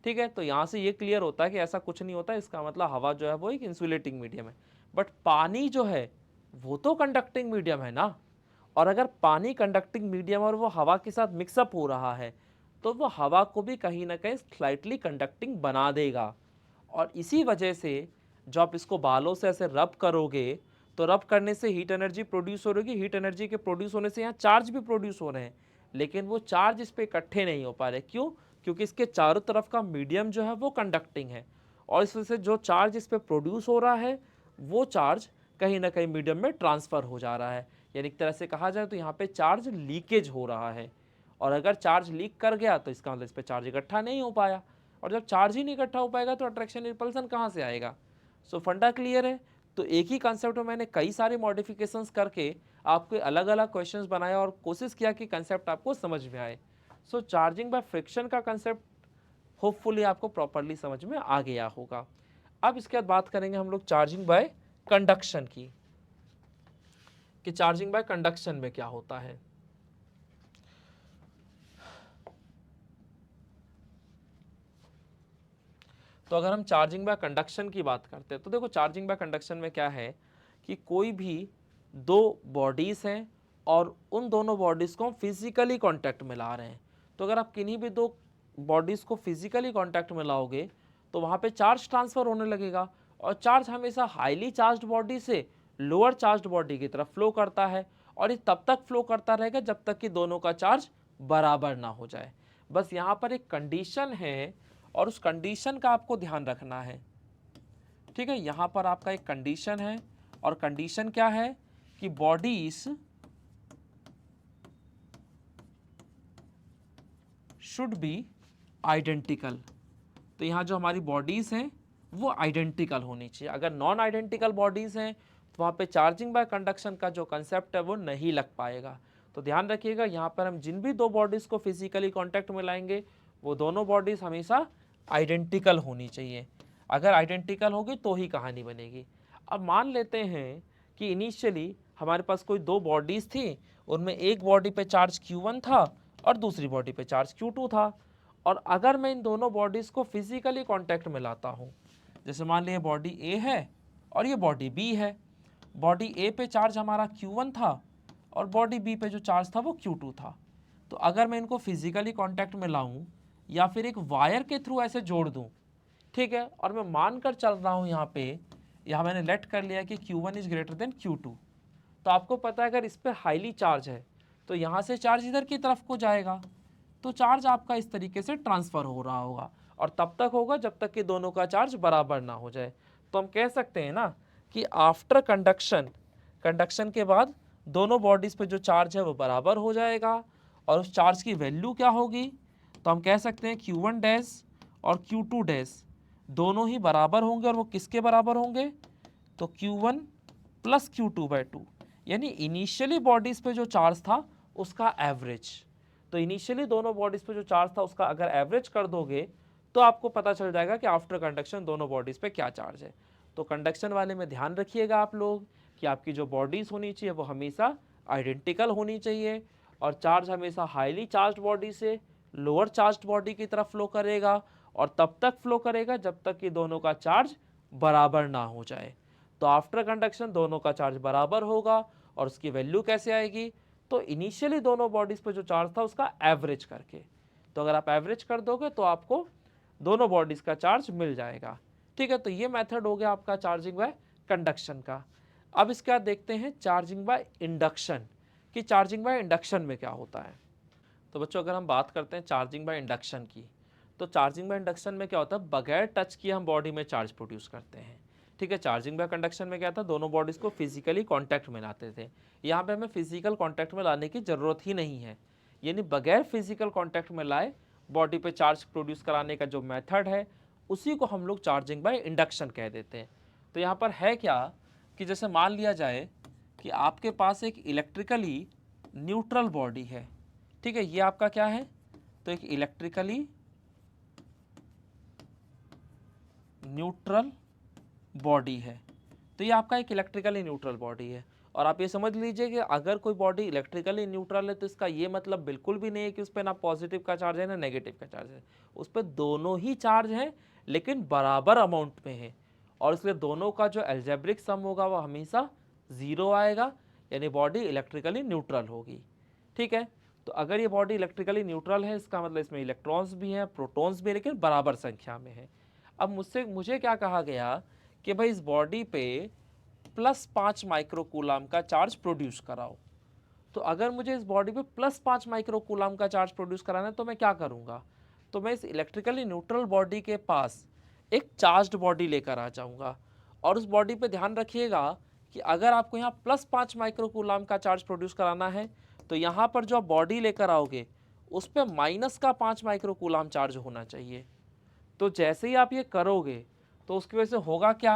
Speaker 1: ठीक है। तो यहाँ से ये क्लियर होता है कि ऐसा कुछ नहीं होता, इसका मतलब हवा जो है वो एक इंसुलेटिंग मीडियम है। बट पानी जो है वो तो कंडक्टिंग मीडियम है ना, और अगर पानी कंडक्टिंग मीडियम और वो हवा के साथ मिक्सअप हो रहा है तो वो हवा को भी कहीं ना कहीं स्लाइटली कंडक्टिंग बना देगा। और इसी वजह से जब आप इसको बालों से ऐसे रब करोगे तो रब करने से हीट एनर्जी प्रोड्यूस हो रही है, हीट एनर्जी के प्रोड्यूस होने से यहाँ चार्ज भी प्रोड्यूस हो रहे हैं, लेकिन वो चार्ज इस पर इकट्ठे नहीं हो पा रहे। क्यों? क्योंकि इसके चारों तरफ का मीडियम जो है वो कंडक्टिंग है, और इस वजह से जो चार्ज इस पर प्रोड्यूस हो रहा है वो चार्ज कहीं ना कहीं मीडियम में ट्रांसफ़र हो जा रहा है। यानी एक तरह से कहा जाए तो यहाँ पे चार्ज लीकेज हो रहा है, और अगर चार्ज लीक कर गया तो इसका मतलब इस पर चार्ज इकट्ठा नहीं हो पाया, और जब चार्ज ही नहीं इकट्ठा हो पाएगा तो अट्रैक्शन रिपल्सन कहाँ से आएगा? सो फंडा क्लियर है? तो एक ही कॉन्सेप्ट में मैंने कई सारे मॉडिफिकेशंस करके आपके अलग अलग क्वेश्चंस बनाया और कोशिश किया कि कंसेप्ट आपको समझ में आए। सो चार्जिंग बाय फ्रिक्शन का कंसेप्ट होपफुली आपको प्रॉपरली समझ में आ गया होगा। अब इसके बाद बात करेंगे हम लोग चार्जिंग बाय कंडक्शन की, कि चार्जिंग बाय कंडक्शन में क्या होता है। तो अगर हम चार्जिंग बाय कंडक्शन की बात करते हैं तो देखो, चार्जिंग बाय कंडक्शन में क्या है कि कोई भी दो बॉडीज़ हैं और उन दोनों बॉडीज़ को हम फिजिकली कांटेक्ट में ला रहे हैं। तो अगर आप किन्हीं भी दो बॉडीज़ को फिजिकली कांटेक्ट में लाओगे तो वहाँ पे चार्ज ट्रांसफ़र होने लगेगा, और चार्ज हमेशा हाईली चार्ज्ड बॉडी से लोअर चार्ज्ड बॉडी की तरफ फ्लो करता है, और ये तब तक फ्लो करता रहेगा जब तक कि दोनों का चार्ज बराबर ना हो जाए। बस यहाँ पर एक कंडीशन है और उस कंडीशन का आपको ध्यान रखना है, ठीक है। यहाँ पर आपका एक कंडीशन है, और कंडीशन क्या है कि बॉडीज शुड बी आइडेंटिकल। तो यहाँ जो हमारी बॉडीज हैं वो आइडेंटिकल होनी चाहिए। अगर नॉन आइडेंटिकल बॉडीज हैं तो वहाँ पे चार्जिंग बाय कंडक्शन का जो कंसेप्ट है वो नहीं लग पाएगा। तो ध्यान रखिएगा, यहाँ पर हम जिन भी दो बॉडीज को फिजिकली कांटेक्ट में लाएंगे वो दोनों बॉडीज हमेशा आइडेंटिकल होनी चाहिए। अगर आइडेंटिकल होगी तो ही कहानी बनेगी। अब मान लेते हैं कि इनिशियली हमारे पास कोई दो बॉडीज थी, उनमें एक बॉडी पे चार्ज Q1 था और दूसरी बॉडी पे चार्ज Q2 था, और अगर मैं इन दोनों बॉडीज को फिजिकली कांटेक्ट में लाता हूँ, जैसे मान लीजिए बॉडी A है और ये बॉडी B है। बॉडी A पे चार्ज हमारा Q1 था और बॉडी B पे जो चार्ज था वो Q2 था। तो अगर मैं इनको फिजिकली कांटेक्ट में लाऊं या फिर एक वायर के थ्रू ऐसे जोड़ दूं, ठीक है, और मैं मान कर चल रहा हूं यहाँ मैंने लेट कर लिया कि Q1 is greater than Q2, तो आपको पता है अगर इस पर हाईली चार्ज है तो यहाँ से चार्ज इधर की तरफ को जाएगा, तो चार्ज आपका इस तरीके से ट्रांसफ़र हो रहा होगा, और तब तक होगा जब तक कि दोनों का चार्ज बराबर ना हो जाए। तो हम कह सकते हैं ना कि आफ्टर कंडक्शन के बाद दोनों बॉडीज़ पे जो चार्ज है वो बराबर हो जाएगा, और उस चार्ज की वैल्यू क्या होगी, तो हम कह सकते हैं Q1 डैश और Q2 डैश दोनों ही बराबर होंगे, और वो किसके बराबर होंगे, तो Q1 प्लस Q2/2, यानी इनिशियली बॉडीज़ पे जो चार्ज था उसका एवरेज। तो इनिशियली दोनों बॉडीज़ पे जो चार्ज था उसका अगर एवरेज कर दोगे तो आपको पता चल जाएगा कि आफ्टर कंडक्शन दोनों बॉडीज़ पे क्या चार्ज है। तो कंडक्शन वाले में ध्यान रखिएगा आप लोग कि आपकी जो बॉडीज़ होनी चाहिए वो हमेशा आइडेंटिकल होनी चाहिए, और चार्ज हमेशा हाईली चार्ज बॉडी से लोअर चार्ज बॉडी की तरफ फ्लो करेगा, और तब तक फ्लो करेगा जब तक कि दोनों का चार्ज बराबर ना हो जाए। तो आफ्टर कंडक्शन दोनों का चार्ज बराबर होगा, और उसकी वैल्यू कैसे आएगी, तो इनिशियली दोनों बॉडीज़ पे जो चार्ज था उसका एवरेज करके। तो अगर आप एवरेज कर दोगे तो आपको दोनों बॉडीज़ का चार्ज मिल जाएगा, ठीक है। तो ये मेथड हो गया आपका चार्जिंग बाय कंडक्शन का। अब इसके बाद देखते हैं चार्जिंग बाय इंडक्शन, कि चार्जिंग बाय इंडक्शन में क्या होता है। तो बच्चों अगर हम बात करते हैं चार्जिंग बाय इंडक्शन की, तो चार्जिंग बाय इंडक्शन में क्या होता है, बगैर टच किए हम बॉडी में चार्ज प्रोड्यूस करते हैं, ठीक है। चार्जिंग बाय कंडक्शन में क्या था, दोनों बॉडीज़ को फिजिकली कांटेक्ट में लाते थे। यहाँ पे हमें फिजिकल कांटेक्ट में लाने की ज़रूरत ही नहीं है, यानी बगैर फिजिकल कांटेक्ट में लाए बॉडी पे चार्ज प्रोड्यूस कराने का जो मेथड है उसी को हम लोग चार्जिंग बाय इंडक्शन कह देते हैं। तो यहाँ पर है क्या कि जैसे मान लिया जाए कि आपके पास एक इलेक्ट्रिकली न्यूट्रल बॉडी है, ठीक है, ये आपका क्या है, तो एक इलेक्ट्रिकली न्यूट्रल बॉडी है। तो ये आपका एक इलेक्ट्रिकली न्यूट्रल बॉडी है, और आप ये समझ लीजिए कि अगर कोई बॉडी इलेक्ट्रिकली न्यूट्रल है तो इसका ये मतलब बिल्कुल भी नहीं है कि उस पर ना पॉजिटिव का चार्ज है ना नेगेटिव का चार्ज है, उस पर दोनों ही चार्ज हैं लेकिन बराबर अमाउंट में है, और इसलिए दोनों का जो एल्जेब्रिक सम होगा वो हमेशा ज़ीरो आएगा, यानी बॉडी इलेक्ट्रिकली न्यूट्रल होगी, ठीक है। तो अगर ये बॉडी इलेक्ट्रिकली न्यूट्रल है इसका मतलब इसमें इलेक्ट्रॉन्स भी हैं प्रोटॉन्स भी हैं लेकिन बराबर संख्या में है। अब मुझे क्या कहा गया कि भाई इस बॉडी पे +5 माइक्रोकूलाम का चार्ज प्रोड्यूस कराओ। तो अगर मुझे इस बॉडी पे +5 माइक्रोकूलाम का चार्ज प्रोड्यूस कराना है तो मैं क्या करूँगा, तो मैं इस इलेक्ट्रिकली न्यूट्रल बॉडी के पास एक चार्ज्ड बॉडी लेकर आ जाऊँगा, और उस बॉडी पे ध्यान रखिएगा कि अगर आपको यहाँ +5 माइक्रोकूलाम का चार्ज प्रोड्यूस कराना है तो यहाँ पर जो आप बॉडी लेकर आओगे उस पर -5 माइक्रोकूलाम चार्ज होना चाहिए। तो जैसे ही आप ये करोगे तो उसकी वजह से होगा क्या,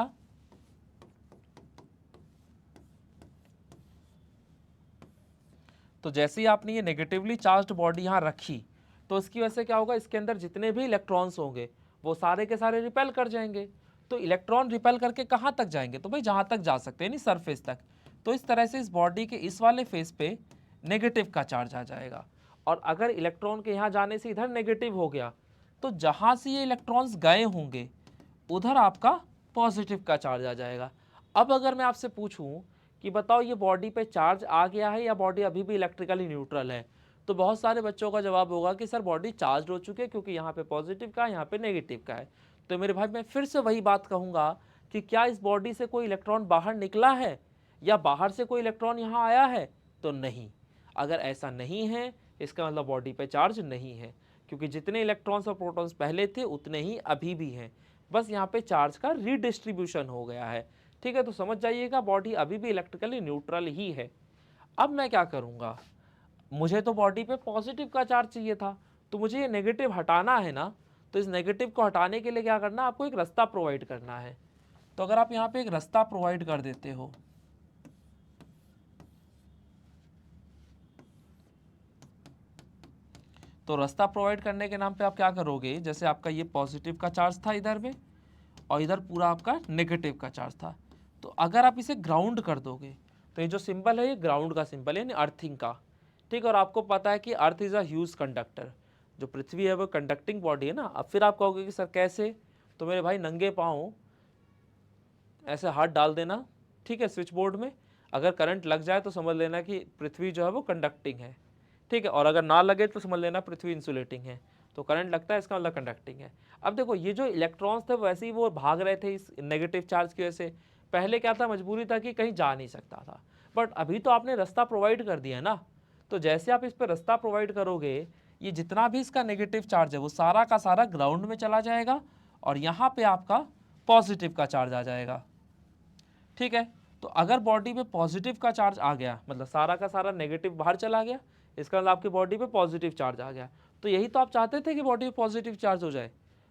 Speaker 1: तो जैसे ही आपने ये नेगेटिवली चार्ज्ड बॉडी यहाँ रखी तो इसकी वजह से क्या होगा, इसके अंदर जितने भी इलेक्ट्रॉन्स होंगे वो सारे के सारे रिपेल कर जाएंगे। तो इलेक्ट्रॉन रिपेल करके कहाँ तक जाएंगे, तो भाई जहाँ तक जा सकते हैं, नहीं सरफेस तक। तो इस तरह से इस बॉडी के इस वाले फेस पे नेगेटिव का चार्ज आ जाएगा, और अगर इलेक्ट्रॉन के यहाँ जाने से इधर नेगेटिव हो गया तो जहाँ से ये इलेक्ट्रॉन्स गए होंगे उधर आपका पॉजिटिव का चार्ज आ जाएगा। अब अगर मैं आपसे पूछूं कि बताओ ये बॉडी पे चार्ज आ गया है या बॉडी अभी भी इलेक्ट्रिकली न्यूट्रल है, तो बहुत सारे बच्चों का जवाब होगा कि सर बॉडी चार्ज हो चुकी है क्योंकि यहाँ पे पॉजिटिव का है यहाँ पे नेगेटिव का है। तो मेरे भाई मैं फिर से वही बात कहूँगा कि क्या इस बॉडी से कोई इलेक्ट्रॉन बाहर निकला है या बाहर से कोई इलेक्ट्रॉन यहाँ आया है, तो नहीं। अगर ऐसा नहीं है इसका मतलब बॉडी पे चार्ज नहीं है, क्योंकि जितने इलेक्ट्रॉन्स और प्रोटॉन्स पहले थे उतने ही अभी भी हैं, बस यहाँ पे चार्ज का रीडिस्ट्रीब्यूशन हो गया है। ठीक है, तो समझ जाइएगा बॉडी अभी भी इलेक्ट्रिकली न्यूट्रल ही है। अब मैं क्या करूँगा, मुझे तो बॉडी पे पॉजिटिव का चार्ज चाहिए था, तो मुझे ये नेगेटिव हटाना है ना, तो इस नेगेटिव को हटाने के लिए क्या करना है, आपको एक रास्ता प्रोवाइड करना है। तो अगर आप यहाँ पे एक रास्ता प्रोवाइड कर देते हो, तो रास्ता प्रोवाइड करने के नाम पे आप क्या करोगे, जैसे आपका ये पॉजिटिव का चार्ज था इधर में और इधर पूरा आपका नेगेटिव का चार्ज था, तो अगर आप इसे ग्राउंड कर दोगे तो ये जो सिंबल है ये ग्राउंड का सिंबल है, यानी अर्थिंग का। ठीक, और आपको पता है कि earth is a huge conductor, जो पृथ्वी है वो कंडक्टिंग बॉडी है ना। अब फिर आप कहोगे कि सर कैसे, तो मेरे भाई नंगे पाँव ऐसे हाथ डाल देना, ठीक है, स्विच बोर्ड में, अगर करंट लग जाए तो समझ लेना कि पृथ्वी जो है वो कंडक्टिंग है। ठीक है, और अगर ना लगे तो समझ लेना पृथ्वी इंसुलेटिंग है। तो करंट लगता है इसका मतलब कंडक्टिंग है। अब देखो ये जो इलेक्ट्रॉन्स थे वैसे ही वो भाग रहे थे इस नेगेटिव चार्ज की वजह से। पहले क्या था, मजबूरी था कि कहीं जा नहीं सकता था, बट अभी तो आपने रास्ता प्रोवाइड कर दिया ना। तो जैसे आप इस पर रास्ता प्रोवाइड करोगे, ये जितना भी इसका नेगेटिव चार्ज है वो सारा का सारा ग्राउंड में चला जाएगा और यहाँ पे आपका पॉजिटिव का चार्ज आ जाएगा। ठीक है, तो अगर बॉडी पे पॉजिटिव का चार्ज आ गया, मतलब सारा का सारा नेगेटिव बाहर चला गया, इसका मतलब आपकी बॉडी पे पॉजिटिव चार्ज आ गया। तो यही तो आप चाहते थे कि बॉडी पे पॉजिटिव चार्ज हो जाए,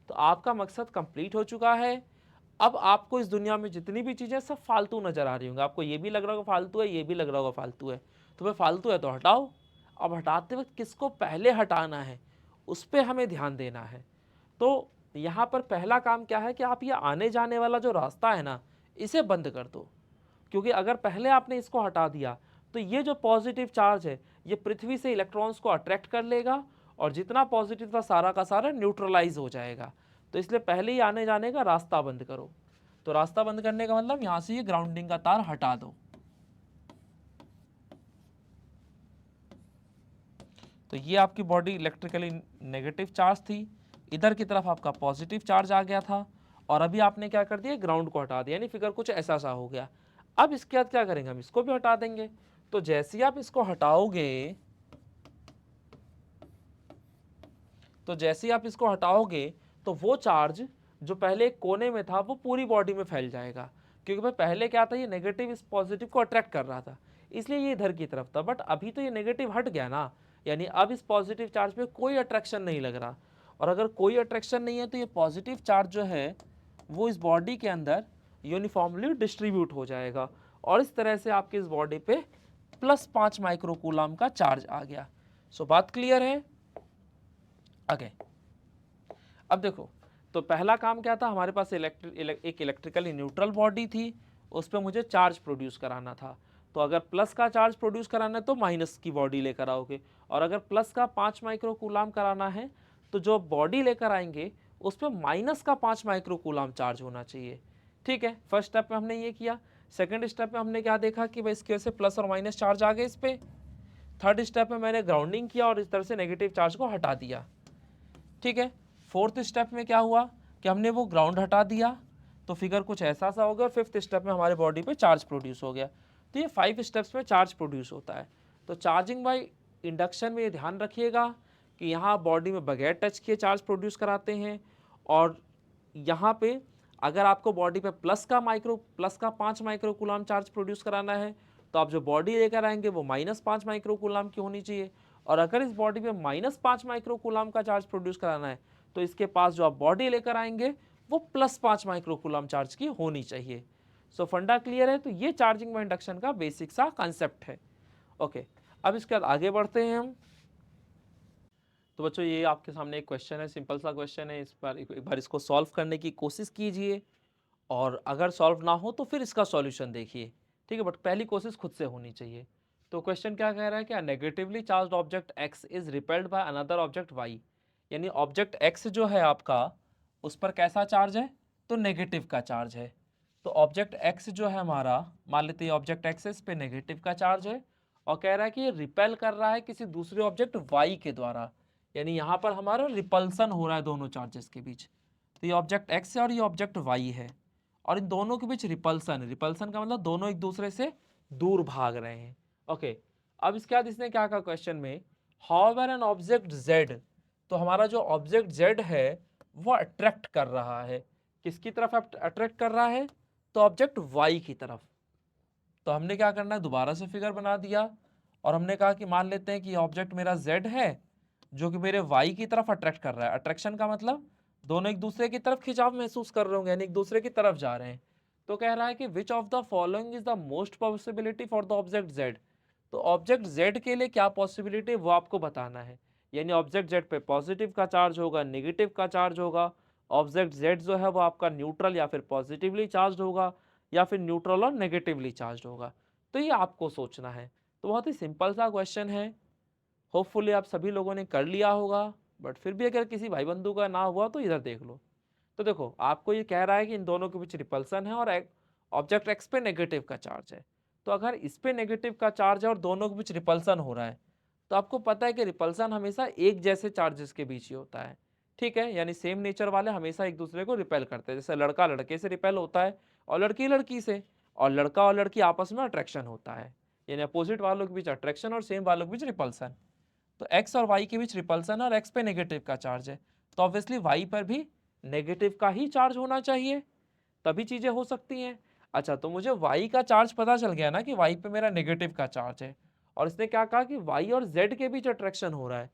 Speaker 1: तो आपका मकसद कंप्लीट हो चुका है। अब आपको इस दुनिया में जितनी भी चीज़ें सब फालतू नजर आ रही होंगी, आपको ये भी लग रहा होगा फालतू है, ये भी लग रहा होगा फालतू है, तो भाई फालतू है तो हटाओ। अब हटाते वक्त किसको पहले हटाना है उस पर हमें ध्यान देना है। तो यहाँ पर पहला काम क्या है कि आप ये आने जाने वाला जो रास्ता है ना, इसे बंद कर दो, क्योंकि अगर पहले आपने इसको हटा दिया तो ये जो पॉजिटिव चार्ज है ये पृथ्वी से इलेक्ट्रॉन्स को अट्रैक्ट कर लेगा और जितना पॉजिटिव था सारा का सारा न्यूट्रलाइज हो जाएगा। तो इसलिए पहले ही आने जाने का रास्ता बंद करो। तो रास्ता बंद करने का मतलब यहाँ से ये ग्राउंडिंग का तार हटा दो। तो ये आपकी बॉडी इलेक्ट्रिकली नेगेटिव चार्ज थी, इधर की तरफ आपका पॉजिटिव चार्ज आ गया था, और अभी आपने क्या कर दिया, ग्राउंड को हटा दिया, यानी फिगर कुछ ऐसा सा हो गया। अब इसके बाद क्या करेंगे, हम इसको भी हटा देंगे। तो जैसे ही आप इसको हटाओगे, तो वो चार्ज जो पहले एक कोने में था वो पूरी बॉडी में फैल जाएगा, क्योंकि भाई पहले क्या था, ये नेगेटिव इस पॉजिटिव को अट्रैक्ट कर रहा था, इसलिए ये इधर की तरफ था। बट अभी तो ये नेगेटिव हट गया ना, यानी अब इस पॉजिटिव चार्ज पे कोई अट्रैक्शन नहीं लग रहा, और अगर कोई अट्रैक्शन नहीं है तो ये पॉजिटिव चार्ज जो है वो इस बॉडी के अंदर यूनिफॉर्मली डिस्ट्रीब्यूट हो जाएगा, और इस तरह से आपकी इस बॉडी पे +5 माइक्रोकूलम का चार्ज आ गया। सो बात क्लियर है? आगे अब देखो, तो पहला काम क्या था, हमारे पास एक इलेक्ट्रिकली न्यूट्रल बॉडी थी, उस पर मुझे चार्ज प्रोड्यूस कराना था। तो अगर प्लस का चार्ज प्रोड्यूस कराना है तो माइनस की बॉडी लेकर आओगे, और अगर प्लस का 5 माइक्रोकूलम कराना है तो जो बॉडी लेकर आएंगे उस पर माइनस का 5 माइक्रोकूलम चार्ज होना चाहिए। ठीक है, फर्स्ट स्टेप में हमने ये किया। सेकेंड स्टेप में हमने क्या देखा कि भाई इसकी वजह से प्लस और माइनस चार्ज आ गए इस पर। थर्ड स्टेप में मैंने ग्राउंडिंग किया और इस तरह से नेगेटिव चार्ज को हटा दिया। ठीक है, फोर्थ स्टेप में क्या हुआ कि हमने वो ग्राउंड हटा दिया, तो फिगर कुछ ऐसा सा हो गया, और फिफ्थ स्टेप में हमारे बॉडी पे चार्ज प्रोड्यूस हो गया। तो ये 5 स्टेप्स में चार्ज प्रोड्यूस होता है। तो चार्जिंग बाय इंडक्शन में ये ध्यान रखिएगा कि यहाँ बॉडी में बगैर टच किए चार्ज प्रोड्यूस कराते हैं, और यहाँ पे अगर आपको बॉडी पे प्लस का 5 माइक्रोकूलम चार्ज प्रोड्यूस कराना है तो आप जो बॉडी लेकर आएंगे वो -5 माइक्रोकूलम की होनी चाहिए, और अगर इस बॉडी पे -5 माइक्रोकूलम का चार्ज प्रोड्यूस कराना है तो इसके पास जो आप बॉडी लेकर आएंगे वो +5 माइक्रोकूलम चार्ज की होनी चाहिए। सो फंडा क्लियर है? तो ये चार्जिंग बाय इंडक्शन का बेसिक सा कंसेप्ट है। ओके, अब इसके बाद आगे बढ़ते हैं हम। तो बच्चों ये आपके सामने एक क्वेश्चन है, सिंपल सा क्वेश्चन है, इस बार एक बार इसको सॉल्व करने की कोशिश कीजिए, और अगर सॉल्व ना हो तो फिर इसका सॉल्यूशन देखिए। ठीक है, बट पहली कोशिश खुद से होनी चाहिए। तो क्वेश्चन क्या कह रहा है, क्या negatively charged object X is repelled by another object Y, यानी ऑब्जेक्ट एक्स जो है आपका उस पर कैसा चार्ज है, तो नेगेटिव का चार्ज है। तो ऑब्जेक्ट एक्स जो है हमारा, मान लेते हैं ऑब्जेक्ट एक्स इस पे नेगेटिव का चार्ज है, और कह रहा है कि ये रिपेल कर रहा है किसी दूसरे ऑब्जेक्ट वाई के द्वारा, यानी यहाँ पर हमारा रिपल्सन हो रहा है दोनों चार्जेस के बीच। तो ये ऑब्जेक्ट एक्स है और ये ऑब्जेक्ट वाई है, और इन दोनों के बीच रिपल्सन, रिपल्सन का मतलब दोनों एक दूसरे से दूर भाग रहे हैं। ओके, अब इसके बाद इसने क्या कहा क्वेश्चन में, हाउएवर एन ऑब्जेक्ट z, तो हमारा जो ऑब्जेक्ट z है वो अट्रैक्ट कर रहा है, किसकी तरफ अट्रैक्ट कर रहा है, तो ऑब्जेक्ट y की तरफ। तो हमने क्या करना है, दोबारा से फिगर बना दिया और हमने कहा कि मान लेते हैं कि ऑब्जेक्ट मेरा z है जो कि मेरे y की तरफ अट्रैक्ट कर रहा है। अट्रैक्शन का मतलब दोनों एक दूसरे की तरफ खिंचाव महसूस कर रहे होंगे, यानी एक दूसरे की तरफ जा रहे हैं। तो कह रहा है कि which of the following is the most possibility for the object z, तो ऑब्जेक्ट z के लिए क्या पॉसिबिलिटी वो आपको बताना है। यानी ऑब्जेक्ट z पे पॉजिटिव का चार्ज होगा, नेगेटिव का चार्ज होगा, ऑब्जेक्ट z जो है वो आपका न्यूट्रल या फिर पॉजिटिवली चार्ज होगा, या फिर न्यूट्रल और नेगेटिवली चार्ज होगा। तो ये आपको सोचना है। तो बहुत ही सिंपल सा क्वेश्चन है, होपफुली आप सभी लोगों ने कर लिया होगा, बट फिर भी अगर किसी भाई बंधु का ना हुआ तो इधर देख लो। तो देखो आपको ये कह रहा है कि इन दोनों के बीच रिपल्सन है और ऑब्जेक्ट एक्स पे नेगेटिव का चार्ज है। तो अगर इस पे नेगेटिव का चार्ज है और दोनों के बीच रिपल्सन हो रहा है, तो आपको पता है कि रिपल्सन हमेशा एक जैसे चार्जेस के बीच ही होता है, ठीक है। यानी सेम नेचर वाले हमेशा एक दूसरे को रिपेल करते हैं, जैसे लड़का लड़के से रिपेल होता है और लड़की लड़की से, और लड़का और लड़की आपस में अट्रैक्शन होता है, यानी अपोजिट वालों के बीच अट्रैक्शन और सेम वालों के बीच रिपल्सन। तो x और y के बीच रिपल्सन और x पे नेगेटिव का चार्ज है, तो ऑब्वियसली y पर भी नेगेटिव का ही चार्ज होना चाहिए, तभी चीजें हो सकती हैं। अच्छा, तो मुझे y का चार्ज पता चल गया ना कि y पे मेरा नेगेटिव का चार्ज है, और इसने क्या कहा कि y और z के बीच अट्रैक्शन हो रहा है।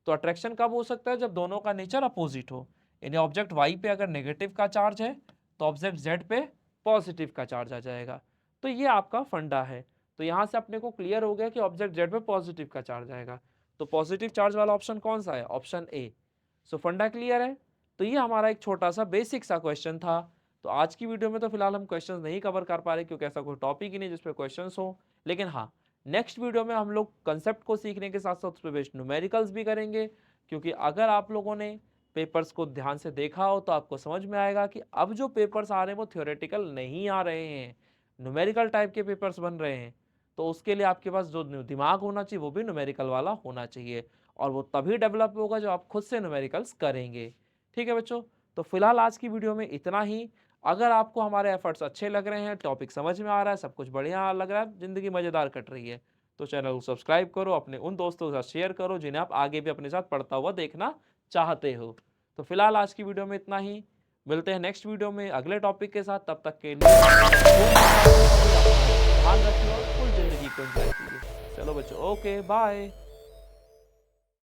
Speaker 1: तो अट्रैक्शन कब हो सकता है, जब दोनों का नेचर अपोजिट हो, यानी ऑब्जेक्ट y पे अगर नेगेटिव का चार्ज है तो ऑब्जेक्ट z पे पॉजिटिव का चार्ज आ जाएगा। तो ये आपका फंडा है। तो यहाँ से अपने को क्लियर हो गया कि ऑब्जेक्ट z पे पॉजिटिव का चार्ज आएगा। तो पॉजिटिव चार्ज वाला ऑप्शन कौन सा है, ऑप्शन ए। सो फंडा क्लियर है। तो ये हमारा एक छोटा सा बेसिक सा क्वेश्चन था। तो आज की वीडियो में तो फिलहाल हम क्वेश्चंस नहीं कवर कर पा रहे क्योंकि ऐसा कोई टॉपिक ही नहीं जिस पे क्वेश्चंस हो, लेकिन हाँ, नेक्स्ट वीडियो में हम लोग कंसेप्ट को सीखने के साथ साथ उस पर बेस्ड न्यूमेरिकल्स भी करेंगे। क्योंकि अगर आप लोगों ने पेपर्स को ध्यान से देखा हो तो आपको समझ में आएगा कि अब जो पेपर्स आ रहे हैं वो थ्योरेटिकल नहीं आ रहे हैं, न्यूमेरिकल टाइप के पेपर्स बन रहे हैं। तो उसके लिए आपके पास जो दिमाग होना चाहिए वो भी न्यूमेरिकल वाला होना चाहिए, और वो तभी डेवलप होगा जो आप खुद से न्यूमेरिकल्स करेंगे। ठीक है बच्चों, तो फिलहाल आज की वीडियो में इतना ही। अगर आपको हमारे एफर्ट्स अच्छे लग रहे हैं, टॉपिक समझ में आ रहा है, सब कुछ बढ़िया लग रहा है, जिंदगी मजेदार कट रही है, तो चैनल को सब्सक्राइब करो, अपने उन दोस्तों के साथ शेयर करो जिन्हें आप आगे भी अपने साथ पढ़ता हुआ देखना चाहते हो। तो फिलहाल आज की वीडियो में इतना ही, मिलते हैं नेक्स्ट वीडियो में अगले टॉपिक के साथ। तब तक के लिए ध्यान रखिए और फुल जिंदगी को एंजॉय कीजिए। चलो बच्चों, ओके बाय।